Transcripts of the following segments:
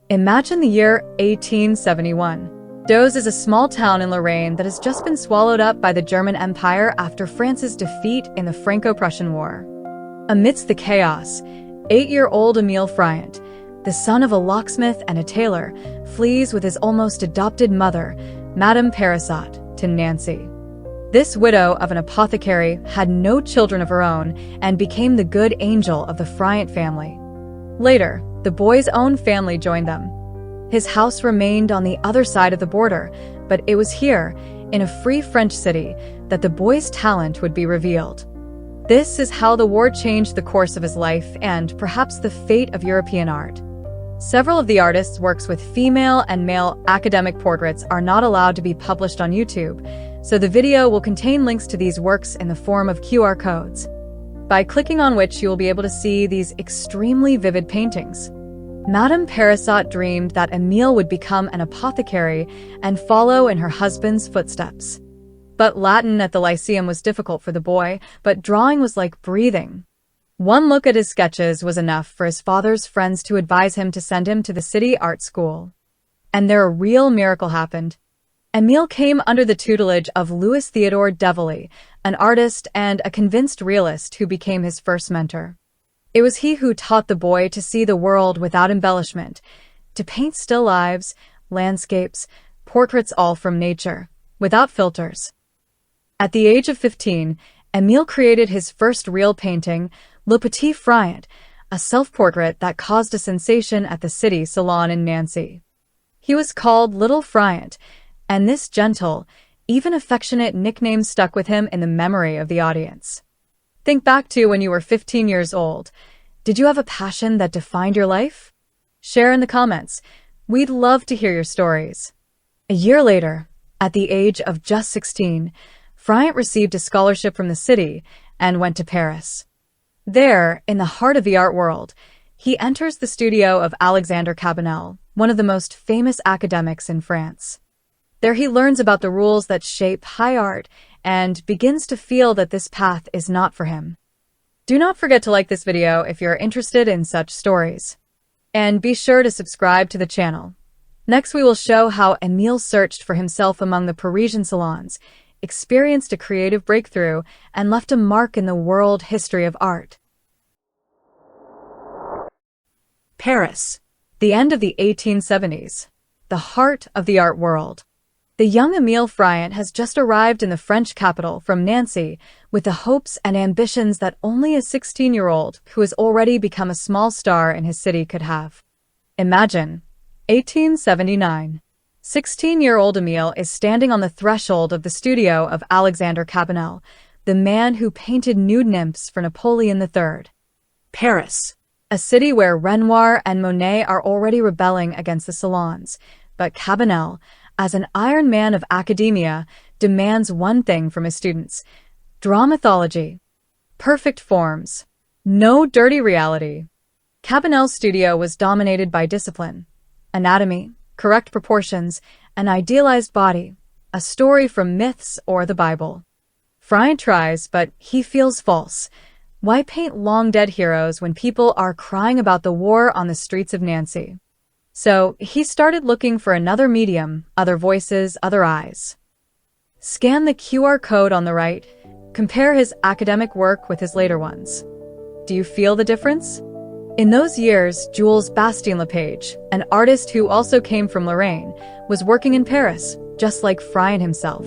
Imagine the year 1871. Dieuze is a small town in Lorraine that has just been swallowed up by the German Empire after France's defeat in the Franco-Prussian War. Amidst the chaos, 8-year-old Emile Friant, the son of a locksmith and a tailor, flees with his almost adopted mother, Madame Parisot, to Nancy. This widow of an apothecary had no children of her own and became the good angel of the Friant family. Later, the boy's own family joined them. His house remained on the other side of the border, but it was here, in a free French city, that the boy's talent would be revealed. This is how the war changed the course of his life and perhaps the fate of European art. Several of the artist's works with female and male academic portraits are not allowed to be published on YouTube, so the video will contain links to these works in the form of QR codes, by clicking on which you will be able to see these extremely vivid paintings. Madame Parisot dreamed that Emile would become an apothecary and follow in her husband's footsteps. But Latin at the Lyceum was difficult for the boy, but drawing was like breathing. One look at his sketches was enough for his father's friends to advise him to send him to the city art school. And there a real miracle happened. Emile came under the tutelage of Louis Theodore Devilly, an artist and a convinced realist who became his first mentor. It was he who taught the boy to see the world without embellishment, to paint still lives, landscapes, portraits all from nature, without filters. At the age of 15, Emile created his first real painting, Le Petit Friant, a self-portrait that caused a sensation at the city salon in Nancy. He was called Little Friant, and this gentle, even affectionate nickname stuck with him in the memory of the audience. Think back to when you were 15 years old. Did you have a passion that defined your life? Share in the comments. We'd love to hear your stories. A year later, at the age of just 16, Friant received a scholarship from the city and went to Paris. There, in the heart of the art world, he enters the studio of Alexander Cabanel, one of the most famous academics in France. There he learns about the rules that shape high art and begins to feel that this path is not for him. Do not forget to like this video if you're interested in such stories. And be sure to subscribe to the channel. Next we will show how Emile searched for himself among the Parisian salons, experienced a creative breakthrough, and left a mark in the world history of art. Paris, the end of the 1870s, the heart of the art world. The young Emile Friant has just arrived in the French capital from Nancy with the hopes and ambitions that only a 16-year-old who has already become a small star in his city could have. Imagine, 1879. 16-year-old Emile is standing on the threshold of the studio of Alexander Cabanel, the man who painted nude nymphs for Napoleon III. Paris, a city where Renoir and Monet are already rebelling against the salons, but Cabanel, as an Iron Man of academia, demands one thing from his students: draw mythology, perfect forms, no dirty reality. Cabanel's studio was dominated by discipline, anatomy, correct proportions, an idealized body, a story from myths or the Bible. Friant tries, but he feels false. Why paint long-dead heroes when people are crying about the war on the streets of Nancy? So he started looking for another medium, other voices, other eyes. Scan the QR code on the right. Compare his academic work with his later ones. Do you feel the difference? In those years, Jules Bastien-Lepage, an artist who also came from Lorraine, was working in Paris, just like Frian himself.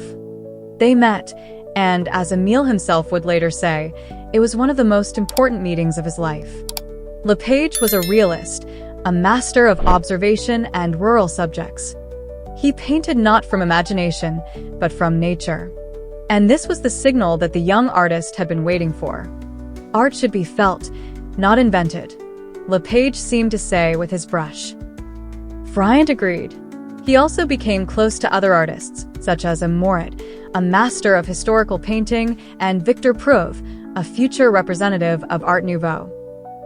They met, and as Emile himself would later say, it was one of the most important meetings of his life. Lepage was a realist, a master of observation and rural subjects. He painted not from imagination, but from nature. And this was the signal that the young artist had been waiting for. Art should be felt, not invented, Lepage seemed to say with his brush. Friant agreed. He also became close to other artists, such as Moret, a master of historical painting, and Victor Prouve, a future representative of Art Nouveau.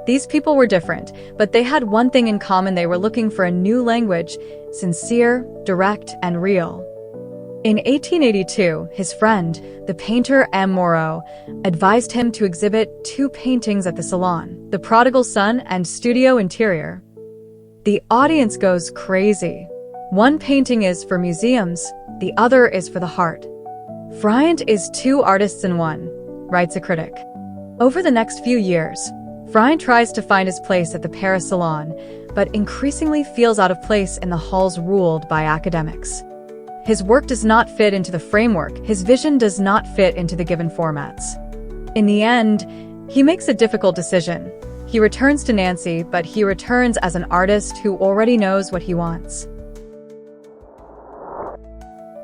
These people were different, but they had one thing in common: they were looking for a new language, sincere, direct, and real. In 1882, his friend, the painter M. Moreau, advised him to exhibit two paintings at the Salon, The Prodigal Son and Studio Interior. The audience goes crazy. One painting is for museums, the other is for the heart. Friant is two artists in one, writes a critic. Over the next few years, Frian tries to find his place at the Paris Salon, but increasingly feels out of place in the halls ruled by academics. His work does not fit into the framework, his vision does not fit into the given formats. In the end, he makes a difficult decision. He returns to Nancy, but he returns as an artist who already knows what he wants.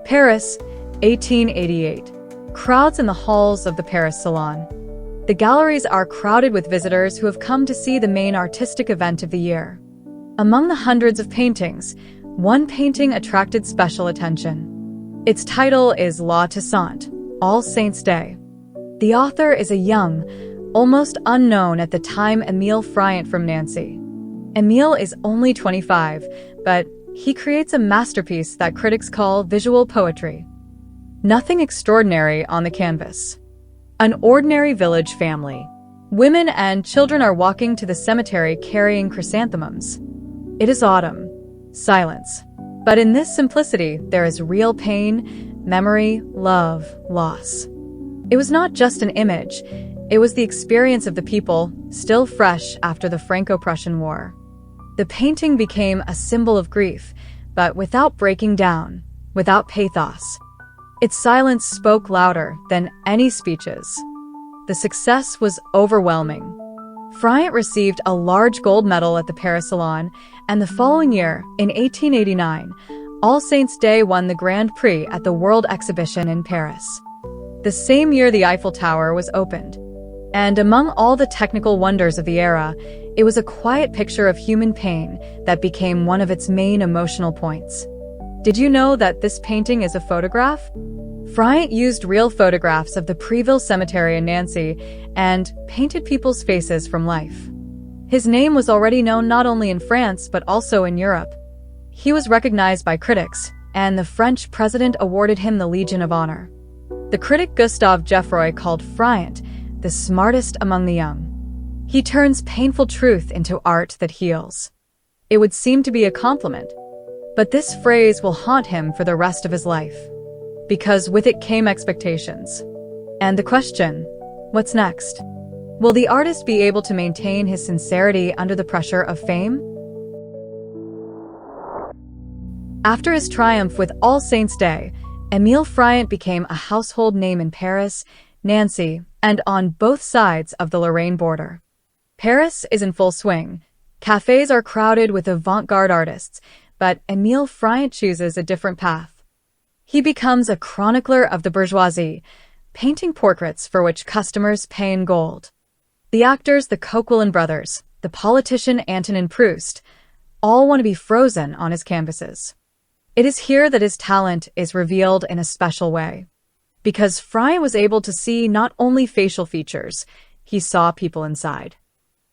Paris, 1888. Crowds in the halls of the Paris Salon. The galleries are crowded with visitors who have come to see the main artistic event of the year. Among the hundreds of paintings, one painting attracted special attention. Its title is La Toussaint, All Saints' Day. The author is a young, almost unknown at the time Emile Friant from Nancy. Emile is only 25, but he creates a masterpiece that critics call visual poetry. Nothing extraordinary on the canvas. An ordinary village family. Women and children are walking to the cemetery carrying chrysanthemums. It is autumn. Silence. But in this simplicity, there is real pain, memory, love, loss. It was not just an image. It was the experience of the people, still fresh after the Franco-Prussian War. The painting became a symbol of grief, but without breaking down, without pathos. Its silence spoke louder than any speeches. The success was overwhelming. Friant received a large gold medal at the Paris Salon, and the following year, in 1889, All Saints' Day won the Grand Prix at the World Exhibition in Paris. The same year the Eiffel Tower was opened. And among all the technical wonders of the era, it was a quiet picture of human pain that became one of its main emotional points. Did you know that this painting is a photograph? Friant used real photographs of the Préville Cemetery in Nancy and painted people's faces from life. His name was already known not only in France but also in Europe. He was recognized by critics, and the French president awarded him the Legion of Honor. The critic Gustave Geffroy called Friant the smartest among the young. He turns painful truth into art that heals. It would seem to be a compliment, but this phrase will haunt him for the rest of his life. Because with it came expectations. And the question, what's next? Will the artist be able to maintain his sincerity under the pressure of fame? After his triumph with All Saints' Day, Emile Friant became a household name in Paris, Nancy, and on both sides of the Lorraine border. Paris is in full swing. Cafes are crowded with avant-garde artists, but Emile Friant chooses a different path. He becomes a chronicler of the bourgeoisie, painting portraits for which customers pay in gold. The actors, the Coquelin brothers, the politician Antonin Proust, all want to be frozen on his canvases. It is here that his talent is revealed in a special way. Because Friant was able to see not only facial features, he saw people inside.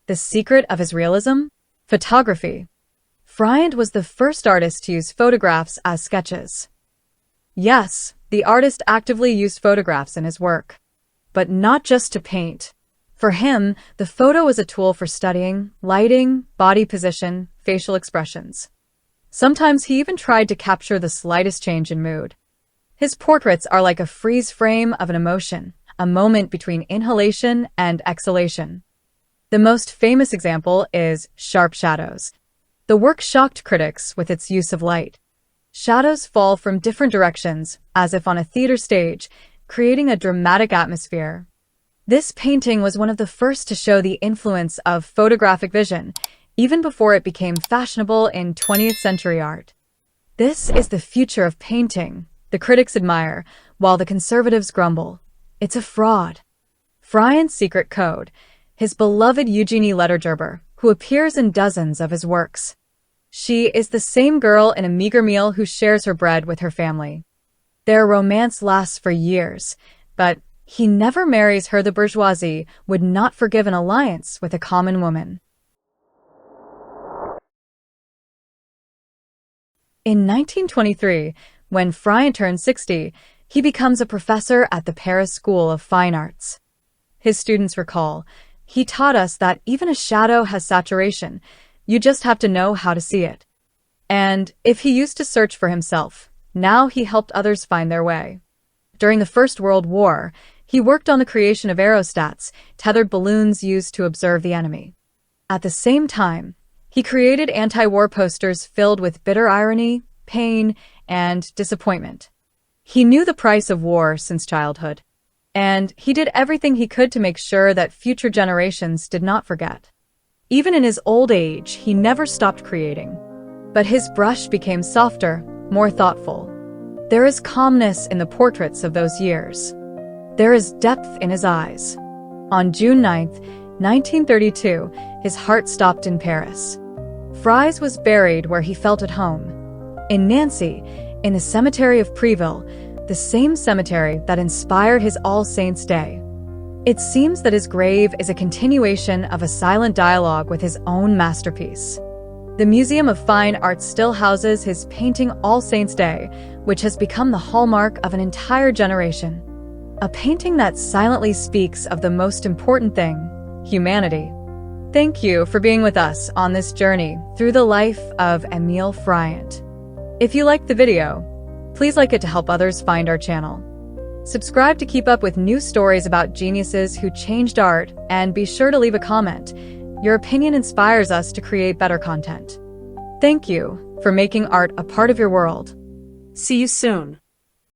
The secret of his realism? Photography. Friant was the first artist to use photographs as sketches. Yes, the artist actively used photographs in his work. But not just to paint. For him, the photo was a tool for studying lighting, body position, facial expressions. Sometimes he even tried to capture the slightest change in mood. His portraits are like a freeze frame of an emotion, a moment between inhalation and exhalation. The most famous example is Sharp Shadows. The work shocked critics with its use of light. Shadows fall from different directions, as if on a theater stage, creating a dramatic atmosphere. This painting was one of the first to show the influence of photographic vision, even before it became fashionable in 20th century art. This is the future of painting, the critics admire, while the conservatives grumble. It's a fraud. Friant's secret code, his beloved Eugenie Ledergerber, who appears in dozens of his works. She is the same girl in a meager meal who shares her bread with her family. Their romance lasts for years, but he never marries her. The bourgeoisie would not forgive an alliance with a common woman. In 1923, when Frian turned 60, he becomes a professor at the Paris School of Fine Arts. His students recall, "He taught us that even a shadow has saturation, You just have to know how to see it. And if he used to search for himself, now he helped others find their way. During the First World War, he worked on the creation of aerostats, tethered balloons used to observe the enemy. At the same time, he created anti-war posters filled with bitter irony, pain, and disappointment. He knew the price of war since childhood, and he did everything he could to make sure that future generations did not forget. Even in his old age, he never stopped creating. But his brush became softer, more thoughtful. There is calmness in the portraits of those years. There is depth in his eyes. On June 9, 1932, his heart stopped in Paris. Frian was buried where he felt at home. In Nancy, in the cemetery of Préville, the same cemetery that inspired his All Saints' Day. It seems that his grave is a continuation of a silent dialogue with his own masterpiece. The Museum of Fine Arts still houses his painting All Saints' Day, which has become the hallmark of an entire generation. A painting that silently speaks of the most important thing, humanity. Thank you for being with us on this journey through the life of Emile Friant. If you liked the video, please like it to help others find our channel. Subscribe to keep up with new stories about geniuses who changed art, and be sure to leave a comment. Your opinion inspires us to create better content. Thank you for making art a part of your world. See you soon.